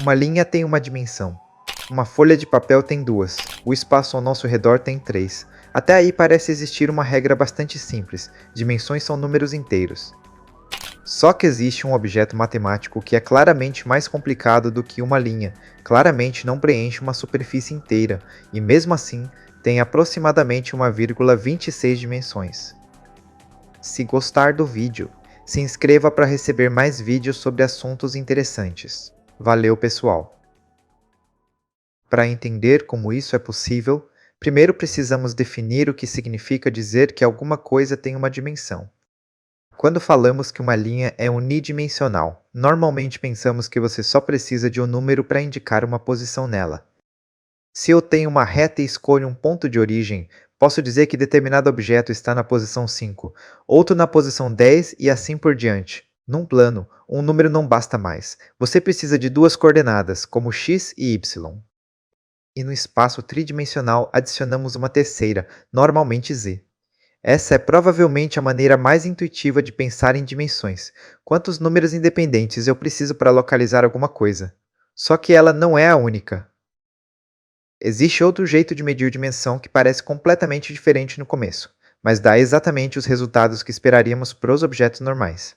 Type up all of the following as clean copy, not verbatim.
Uma linha tem uma dimensão. Uma folha de papel tem duas. O espaço ao nosso redor tem três. Até aí parece existir uma regra bastante simples. Dimensões são números inteiros. Só que existe um objeto matemático que é claramente mais complicado do que uma linha, claramente não preenche uma superfície inteira, e mesmo assim tem aproximadamente 1,26 dimensões. Se gostar do vídeo, se inscreva para receber mais vídeos sobre assuntos interessantes. Valeu, pessoal! Para entender como isso é possível, primeiro precisamos definir o que significa dizer que alguma coisa tem uma dimensão. Quando falamos que uma linha é unidimensional, normalmente pensamos que você só precisa de um número para indicar uma posição nela. Se eu tenho uma reta e escolho um ponto de origem, posso dizer que determinado objeto está na posição 5, outro na posição 10 e assim por diante. Num plano, um número não basta mais. Você precisa de duas coordenadas, como x e y. E no espaço tridimensional adicionamos uma terceira, normalmente z. Essa é provavelmente a maneira mais intuitiva de pensar em dimensões. Quantos números independentes eu preciso para localizar alguma coisa? Só que ela não é a única. Existe outro jeito de medir dimensão que parece completamente diferente no começo, mas dá exatamente os resultados que esperaríamos para os objetos normais.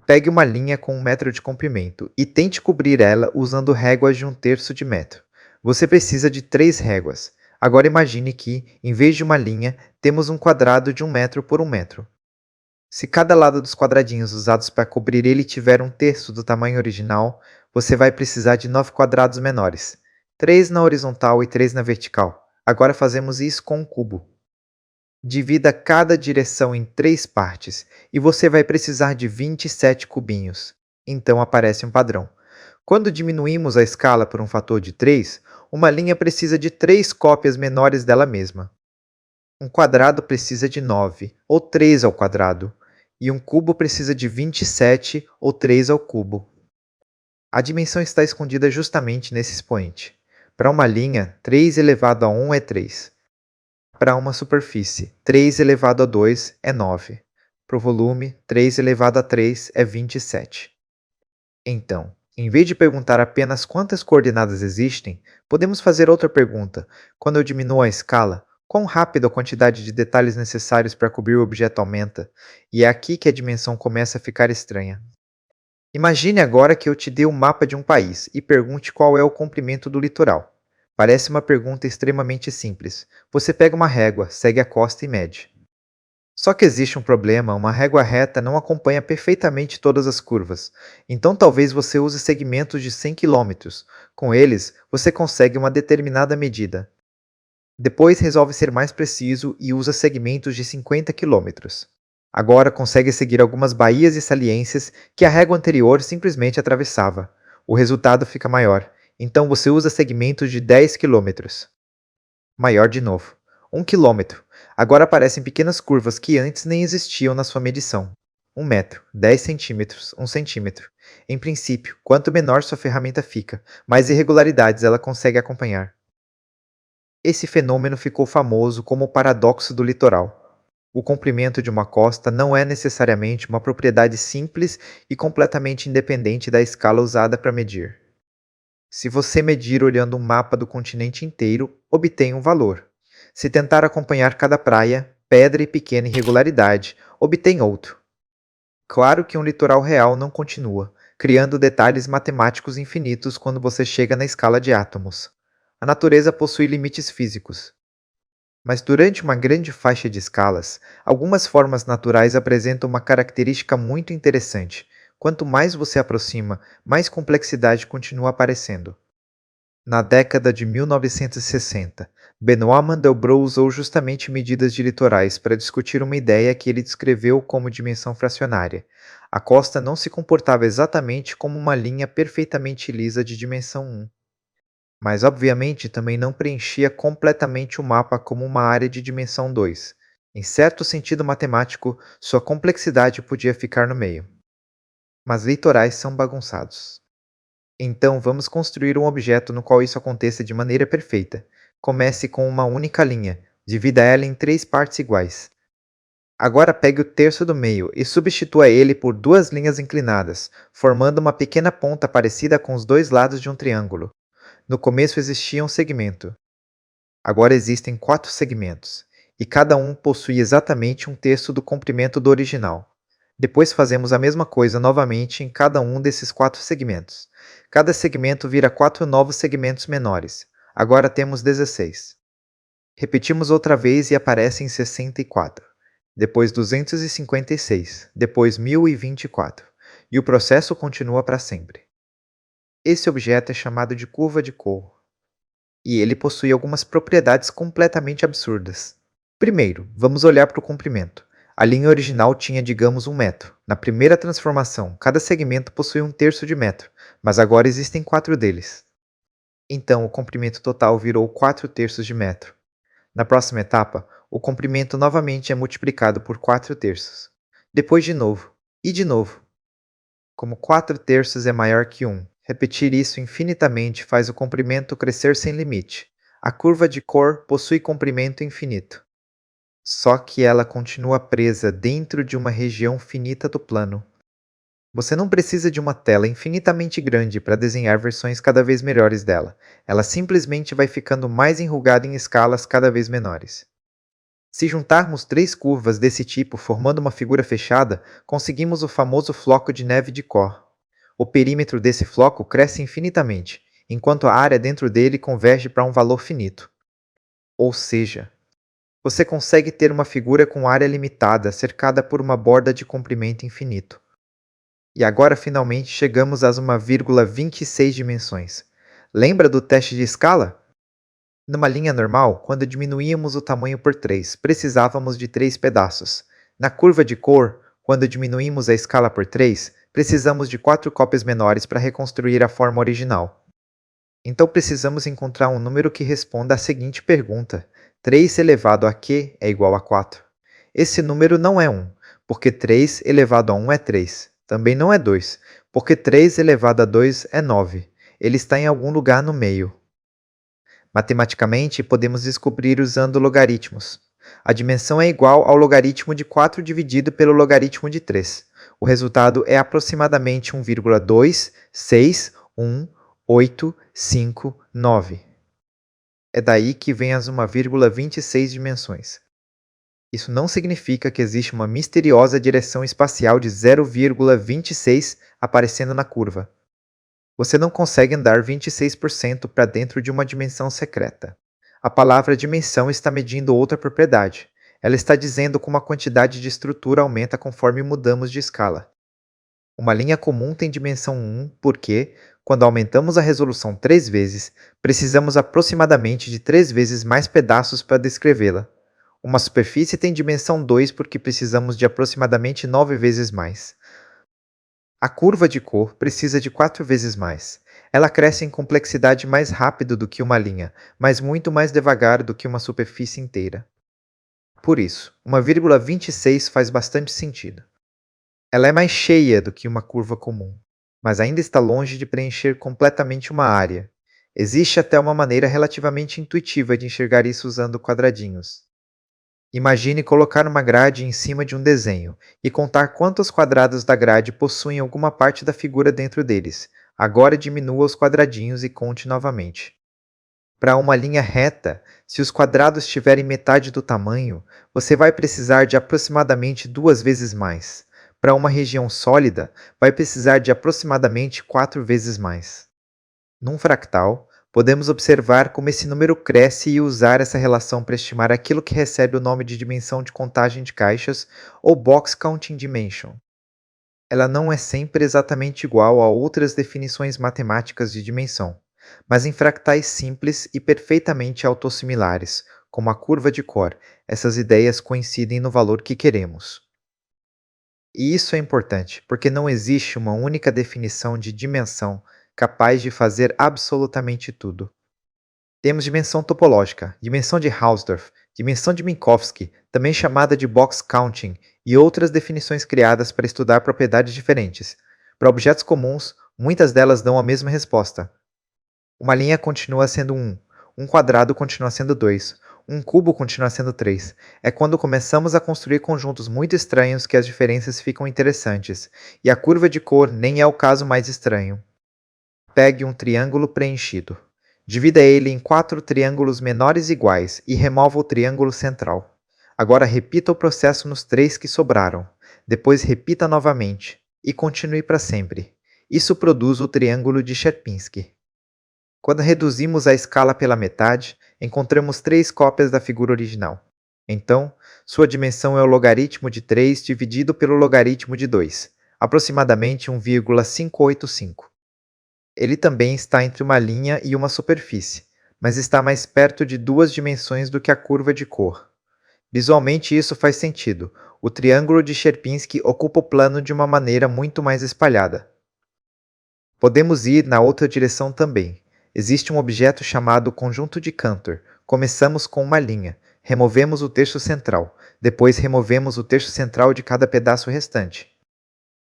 Pegue uma linha com 1 metro de comprimento e tente cobrir ela usando réguas de 1/3 de metro. Você precisa de 3 réguas. Agora imagine que, em vez de uma linha, temos um quadrado de 1 metro por 1 metro. Se cada lado dos quadradinhos usados para cobrir ele tiver 1/3 do tamanho original, você vai precisar de 9 quadrados menores. 3 na horizontal e 3 na vertical. Agora fazemos isso com um cubo. Divida cada direção em 3 partes e você vai precisar de 27 cubinhos. Então aparece um padrão. Quando diminuímos a escala por um fator de 3, uma linha precisa de 3 cópias menores dela mesma. Um quadrado precisa de 9, ou 3 ao quadrado, e um cubo precisa de 27, ou 3 ao cubo. A dimensão está escondida justamente nesse expoente. Para uma linha, 3 elevado a 1 é 3. Para uma superfície, 3 elevado a 2 é 9. Para o volume, 3 elevado a 3 é 27. Então, em vez de perguntar apenas quantas coordenadas existem, podemos fazer outra pergunta. Quando eu diminuo a escala, quão rápido a quantidade de detalhes necessários para cobrir o objeto aumenta? E é aqui que a dimensão começa a ficar estranha. Imagine agora que eu te dê um mapa de um país e pergunte qual é o comprimento do litoral. Parece uma pergunta extremamente simples. Você pega uma régua, segue a costa e mede. Só que existe um problema, uma régua reta não acompanha perfeitamente todas as curvas. Então talvez você use segmentos de 100 km. Com eles, você consegue uma determinada medida. Depois resolve ser mais preciso e usa segmentos de 50 km. Agora consegue seguir algumas baías e saliências que a régua anterior simplesmente atravessava. O resultado fica maior. Então você usa segmentos de 10 km. Maior de novo. 1 km. Agora aparecem pequenas curvas que antes nem existiam na sua medição. 1 metro, 10 centímetros, 1 centímetro. Em princípio, quanto menor sua ferramenta fica, mais irregularidades ela consegue acompanhar. Esse fenômeno ficou famoso como o paradoxo do litoral. O comprimento de uma costa não é necessariamente uma propriedade simples e completamente independente da escala usada para medir. Se você medir olhando um mapa do continente inteiro, obtém um valor. Se tentar acompanhar cada praia, pedra e pequena irregularidade, obtém outro. Claro que um litoral real não continua, criando detalhes matemáticos infinitos quando você chega na escala de átomos. A natureza possui limites físicos. Mas durante uma grande faixa de escalas, algumas formas naturais apresentam uma característica muito interessante. Quanto mais você aproxima, mais complexidade continua aparecendo. Na década de 1960, Benoit Mandelbrot usou justamente medidas de litorais para discutir uma ideia que ele descreveu como dimensão fracionária. A costa não se comportava exatamente como uma linha perfeitamente lisa de dimensão 1, mas obviamente também não preenchia completamente o mapa como uma área de dimensão 2. Em certo sentido matemático, sua complexidade podia ficar no meio. Mas litorais são bagunçados. Então vamos construir um objeto no qual isso aconteça de maneira perfeita. Comece com uma única linha. Divida ela em 3 partes iguais. Agora pegue o terço do meio e substitua ele por duas linhas inclinadas, formando uma pequena ponta parecida com os dois lados de um triângulo. No começo existia um segmento. Agora existem 4 segmentos, e cada um possui exatamente um terço do comprimento do original. Depois fazemos a mesma coisa novamente em cada um desses 4 segmentos. Cada segmento vira 4 novos segmentos menores. Agora temos 16. Repetimos outra vez e aparecem 64. Depois 256. Depois 1024. E o processo continua para sempre. Esse objeto é chamado de curva de Coe. E ele possui algumas propriedades completamente absurdas. Primeiro, vamos olhar para o comprimento. A linha original tinha, digamos, 1 metro. Na primeira transformação, cada segmento possui um terço de metro, mas agora existem 4 deles. Então, o comprimento total virou 4 terços de metro. Na próxima etapa, o comprimento novamente é multiplicado por 4 terços. Depois de novo, e de novo. Como 4 terços é maior que 1, repetir isso infinitamente faz o comprimento crescer sem limite. A curva de Coe possui comprimento infinito. Só que ela continua presa dentro de uma região finita do plano. Você não precisa de uma tela infinitamente grande para desenhar versões cada vez melhores dela. Ela simplesmente vai ficando mais enrugada em escalas cada vez menores. Se juntarmos 3 curvas desse tipo formando uma figura fechada, conseguimos o famoso floco de neve de Coe. O perímetro desse floco cresce infinitamente, enquanto a área dentro dele converge para um valor finito. Ou seja, você consegue ter uma figura com área limitada cercada por uma borda de comprimento infinito. E agora finalmente chegamos às 1,26 dimensões. Lembra do teste de escala? Numa linha normal, quando diminuíamos o tamanho por 3, precisávamos de 3 pedaços. Na curva de Coe, quando diminuímos a escala por 3, precisamos de 4 cópias menores para reconstruir a forma original. Então precisamos encontrar um número que responda à seguinte pergunta: 3 elevado a q é igual a 4. Esse número não é 1, porque 3 elevado a 1 é 3. Também não é 2, porque 3 elevado a 2 é 9. Ele está em algum lugar no meio. Matematicamente, podemos descobrir usando logaritmos. A dimensão é igual ao logaritmo de 4 dividido pelo logaritmo de 3. O resultado é aproximadamente 1,261859. É daí que vem as 1,26 dimensões. Isso não significa que existe uma misteriosa direção espacial de 0,26 aparecendo na curva. Você não consegue andar 26% para dentro de uma dimensão secreta. A palavra dimensão está medindo outra propriedade. Ela está dizendo como a quantidade de estrutura aumenta conforme mudamos de escala. Uma linha comum tem dimensão 1 porque, quando aumentamos a resolução 3 vezes, precisamos aproximadamente de 3 vezes mais pedaços para descrevê-la. Uma superfície tem dimensão 2 porque precisamos de aproximadamente 9 vezes mais. A curva de Coe precisa de 4 vezes mais. Ela cresce em complexidade mais rápido do que uma linha, mas muito mais devagar do que uma superfície inteira. Por isso, 1,26 faz bastante sentido. Ela é mais cheia do que uma curva comum, mas ainda está longe de preencher completamente uma área. Existe até uma maneira relativamente intuitiva de enxergar isso usando quadradinhos. Imagine colocar uma grade em cima de um desenho e contar quantos quadrados da grade possuem alguma parte da figura dentro deles. Agora diminua os quadradinhos e conte novamente. Para uma linha reta, se os quadrados tiverem metade do tamanho, você vai precisar de aproximadamente 2 vezes mais. Para uma região sólida, vai precisar de aproximadamente 4 vezes mais. Num fractal, podemos observar como esse número cresce e usar essa relação para estimar aquilo que recebe o nome de dimensão de contagem de caixas ou Box Counting Dimension. Ela não é sempre exatamente igual a outras definições matemáticas de dimensão, mas em fractais simples e perfeitamente autossimilares, como a curva de Coe, essas ideias coincidem no valor que queremos. E isso é importante, porque não existe uma única definição de dimensão capaz de fazer absolutamente tudo. Temos dimensão topológica, dimensão de Hausdorff, dimensão de Minkowski, também chamada de box counting, e outras definições criadas para estudar propriedades diferentes. Para objetos comuns, muitas delas dão a mesma resposta. Uma linha continua sendo 1, um quadrado continua sendo 2, Um cubo continua sendo 3. É quando começamos a construir conjuntos muito estranhos que as diferenças ficam interessantes, e a curva de cor nem é o caso mais estranho. Pegue um triângulo preenchido. Divida ele em 4 triângulos menores iguais e remova o triângulo central. Agora repita o processo nos 3 que sobraram. Depois repita novamente e continue para sempre. Isso produz o triângulo de Sierpinski. Quando reduzimos a escala pela metade, encontramos 3 cópias da figura original. Então, sua dimensão é o logaritmo de 3 dividido pelo logaritmo de 2, aproximadamente 1,585. Ele também está entre uma linha e uma superfície, mas está mais perto de 2 dimensões do que a curva de cor. Visualmente isso faz sentido. O triângulo de Sierpinski ocupa o plano de uma maneira muito mais espalhada. Podemos ir na outra direção também. Existe um objeto chamado conjunto de Cantor. Começamos com uma linha, removemos o terço central, depois removemos o terço central de cada pedaço restante.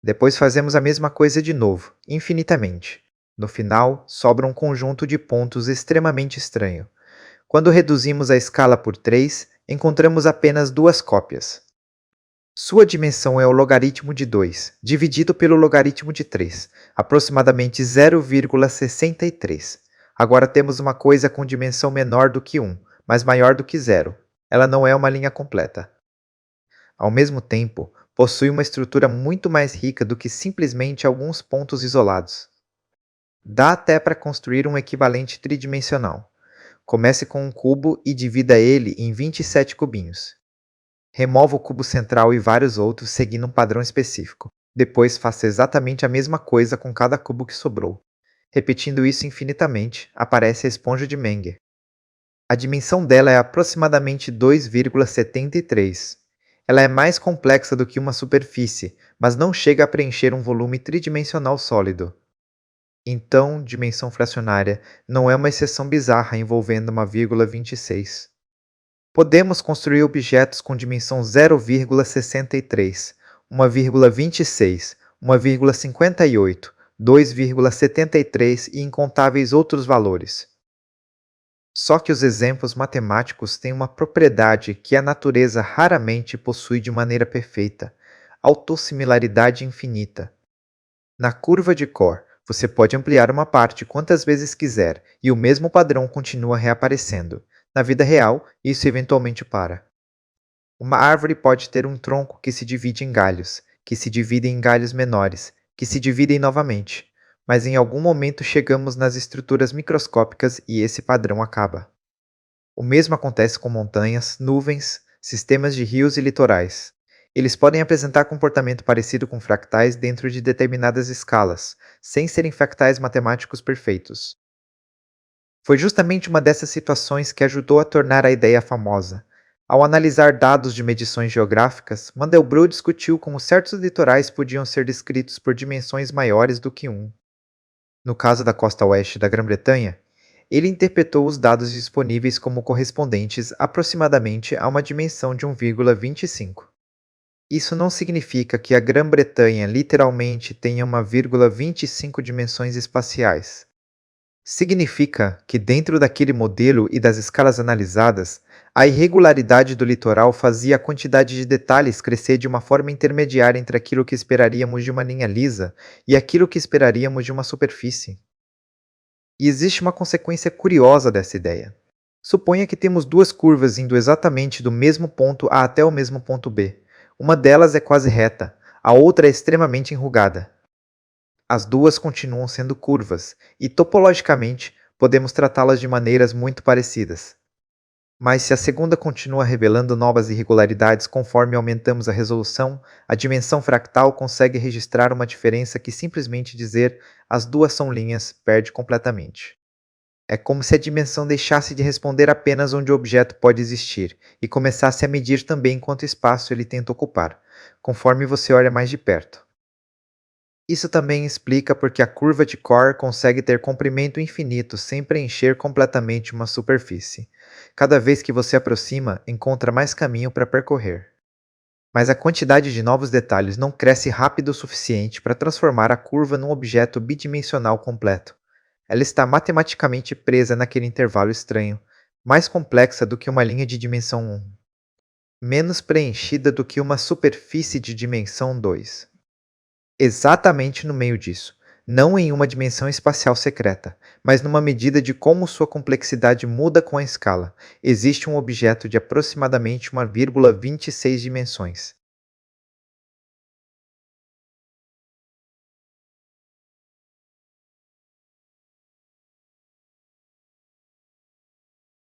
Depois fazemos a mesma coisa de novo, infinitamente. No final, sobra um conjunto de pontos extremamente estranho. Quando reduzimos a escala por 3, encontramos apenas 2 cópias. Sua dimensão é o logaritmo de 2, dividido pelo logaritmo de 3, aproximadamente 0,63. Agora temos uma coisa com dimensão menor do que 1, mas maior do que 0. Ela não é uma linha completa. Ao mesmo tempo, possui uma estrutura muito mais rica do que simplesmente alguns pontos isolados. Dá até para construir um equivalente tridimensional. Comece com um cubo e divida ele em 27 cubinhos. Remova o cubo central e vários outros seguindo um padrão específico. Depois faça exatamente a mesma coisa com cada cubo que sobrou. Repetindo isso infinitamente, aparece a esponja de Menger. A dimensão dela é aproximadamente 2,73. Ela é mais complexa do que uma superfície, mas não chega a preencher um volume tridimensional sólido. Então, dimensão fracionária não é uma exceção bizarra envolvendo uma vírgula 26. Podemos construir objetos com dimensão 0,63, 1,26, 1,58, 2,73 e incontáveis outros valores. Só que os exemplos matemáticos têm uma propriedade que a natureza raramente possui de maneira perfeita: autossimilaridade infinita. Na curva de Core, você pode ampliar uma parte quantas vezes quiser e o mesmo padrão continua reaparecendo. Na vida real, isso eventualmente para. Uma árvore pode ter um tronco que se divide em galhos, que se dividem em galhos menores, que se dividem novamente, mas em algum momento chegamos nas estruturas microscópicas e esse padrão acaba. O mesmo acontece com montanhas, nuvens, sistemas de rios e litorais. Eles podem apresentar comportamento parecido com fractais dentro de determinadas escalas, sem serem fractais matemáticos perfeitos. Foi justamente uma dessas situações que ajudou a tornar a ideia famosa. Ao analisar dados de medições geográficas, Mandelbrot discutiu como certos litorais podiam ser descritos por dimensões maiores do que 1. No caso da costa oeste da Grã-Bretanha, ele interpretou os dados disponíveis como correspondentes aproximadamente a uma dimensão de 1,25. Isso não significa que a Grã-Bretanha literalmente tenha 1,25 dimensões espaciais. Significa que dentro daquele modelo e das escalas analisadas, a irregularidade do litoral fazia a quantidade de detalhes crescer de uma forma intermediária entre aquilo que esperaríamos de uma linha lisa e aquilo que esperaríamos de uma superfície. E existe uma consequência curiosa dessa ideia. Suponha que temos 2 curvas indo exatamente do mesmo ponto A até o mesmo ponto B. Uma delas é quase reta, a outra é extremamente enrugada. As duas continuam sendo curvas, e topologicamente podemos tratá-las de maneiras muito parecidas. Mas se a segunda continua revelando novas irregularidades conforme aumentamos a resolução, a dimensão fractal consegue registrar uma diferença que simplesmente dizer as duas são linhas perde completamente. É como se a dimensão deixasse de responder apenas onde o objeto pode existir e começasse a medir também quanto espaço ele tenta ocupar, conforme você olha mais de perto. Isso também explica porque a curva de Core consegue ter comprimento infinito sem preencher completamente uma superfície. Cada vez que você aproxima, encontra mais caminho para percorrer. Mas a quantidade de novos detalhes não cresce rápido o suficiente para transformar a curva num objeto bidimensional completo. Ela está matematicamente presa naquele intervalo estranho, Mais complexa do que uma linha de dimensão 1. Menos preenchida do que uma superfície de dimensão 2. Exatamente no meio disso. Não em uma dimensão espacial secreta, mas numa medida de como sua complexidade muda com a escala. Existe um objeto de aproximadamente 1,26 dimensões.